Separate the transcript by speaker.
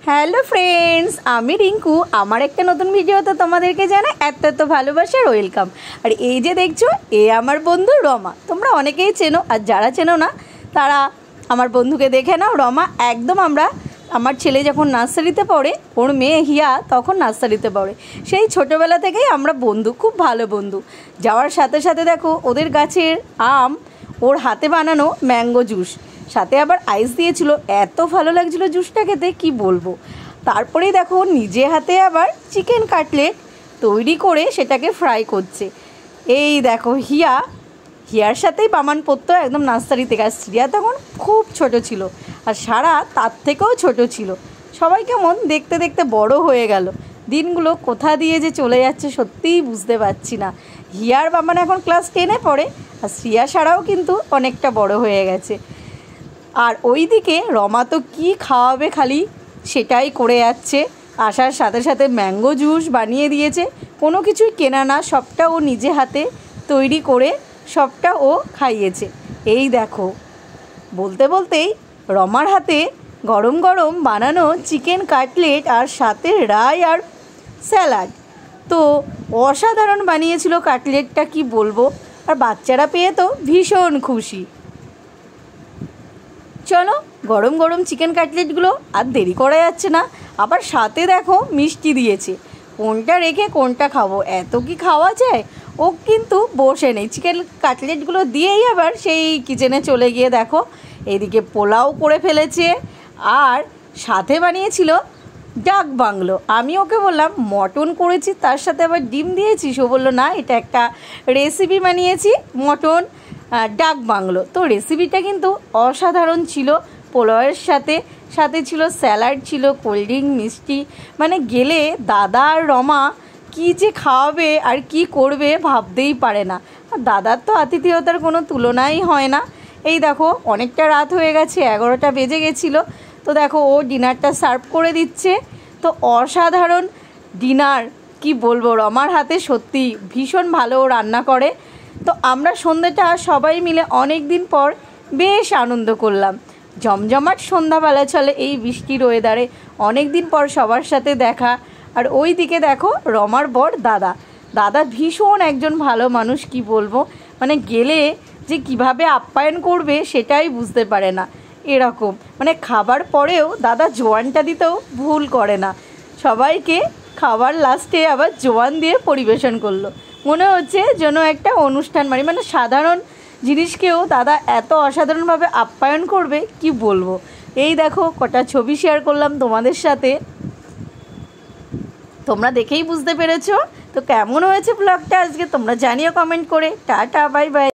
Speaker 1: Hello friends, আমি রিঙ্কু। আমার একটা নতুন ভিডিওতে তোমাদেরকে জানাই এত ভালোবাসার ওয়েলকাম। আর এই যে দেখছো, আমার বন্ধু রমা। তোমরা অনেকেই চেনো, আর যারা চেনো না তারা আমার বন্ধুকে দেখে নাও। রমা একদম আমার ছেলে যখন নার্সারিতে পড়ে, ওর মেয়ে হিয়া তখন নার্সারিতে পড়ে, সেই ছোটোবেলা থেকেই আমরা বন্ধু, খুব ভালো বন্ধু। যাওয়ার সাথে সাথে দেখো ওদের গাছের আম, ওর হাতে বানানো ম্যাঙ্গো জুস, সাথে আবার আইস দিয়েছিল। এত ভালো লাগছিলো জুসটা খেতে, কি বলবো। তারপরেই দেখো নিজে হাতে আবার চিকেন কাটলেট তৈরি করে সেটাকে ফ্রাই করছে। এই দেখো হিয়ার সাথেই বামান পড়তো একদম নার্সারি থেকে। আর শ্রিয়া তখন খুব ছোট ছিল, আর সারা তার থেকেও ছোট ছিল। সবাই কেমন দেখতে দেখতে বড় হয়ে গেল। দিনগুলো কোথা দিয়ে যে চলে যাচ্ছে সত্যিই বুঝতে পারছি না। হিয়ার বামান এখন ক্লাস 10-এ পড়ে, আর শ্রিয়া সারাও কিন্তু অনেকটা বড় হয়ে গেছে। আর ওইদিকে রমা তো কী খাওয়াবে খালি সেটাই করে যাচ্ছে। আসার সাথে সাথে ম্যাঙ্গো জুস বানিয়ে দিয়েছে, কোনো কিছুই কেনা না, সবটা ও নিজে হাতে তৈরি করে সবটা ও খাইয়েছে। এই দেখো, বলতে বলতেই রমার হাতে গরম গরম বানানো চিকেন কাটলেট আর সাথে রাই আর স্যালাড, তো অসাধারণ বানিয়েছিল কাটলেটটা, কি বলবো। আর বাচ্চারা পেয়ে তো ভীষণ খুশি। চলো, গরম গরম চিকেন কাটলেটগুলো আর দেরি করা যাচ্ছে না। আবার সাথে দেখো মিষ্টি দিয়েছে, কোনটা রেখে কোনটা খাবো, এত কি খাওয়া যায়। ও কিন্তু বসে নেই, চিকেন কাটলেটগুলো দিয়েই আবার সেই কিচেনে চলে গিয়ে দেখো এদিকে পোলাও করে ফেলেছে, আর সাথে বানিয়েছিল ডাক বাংলো। আমি ওকে বললাম মটন করেছি, তার সাথে আবার ডিম দিয়েছিস। ও বললো না, এটা একটা রেসিপি বানিয়েছি, মটন ডাক বাংলো। তো রেসিপিটা কিন্তু অসাধারণ ছিল। পোলাওয়ের সাথে সাথে ছিল স্যালাড, ছিল কোল্ড ড্রিঙ্ক, মিষ্টি, মানে গেলে দাদা আর রমা কী যে খাওয়াবে আর কি করবে ভাবতেই পারে না। আর দাদার তো আতিথেয়তার কোনো তুলনাই হয় না। এই দেখো অনেকটা রাত হয়ে গেছে, 11টা বেজে গেছিলো। তো দেখো ও ডিনারটা সার্ভ করে দিচ্ছে। তো অসাধারণ ডিনার, কি বলবো। রমার হাতে সত্যি ভীষণ ভালো রান্না করে। তো আমরা সন্ধ্যেটা সবাই মিলে অনেক দিন পর বেশ আনন্দ করলাম। জমজমাট সন্ধ্যাবেলা চলে এই বৃষ্টির ওয়েদারে, অনেক দিন পর সবার সাথে দেখা। আর ওই দিকে দেখো রমার বর দাদা ভীষণ একজন ভালো মানুষ, কি বলবো। মানে গেলে যে কিভাবে আপ্যায়ন করবে সেটাই বুঝতে পারে না। এরকম মানে খাবার পরেও দাদা জোয়ানটা দিতেও ভুল করে না। সবাইকে খাবার লাস্টে আবার জোয়ান দিয়ে পরিবেশন করলো, মনে হচ্ছে যেন একটা অনুষ্ঠান মানে সাধারণ জিনিসকেও দাদা এত অসাধারণভাবে আপ্যায়ন করবে, কি বলবো। এই দেখো কটা ছবি শেয়ার করলাম তোমাদের সাথে, তোমরা দেখেই বুঝতে পেরেছো। তো কেমন হয়েছে ব্লগটা আজকে তোমরা জানিও কমেন্ট করে। Tata, bye bye.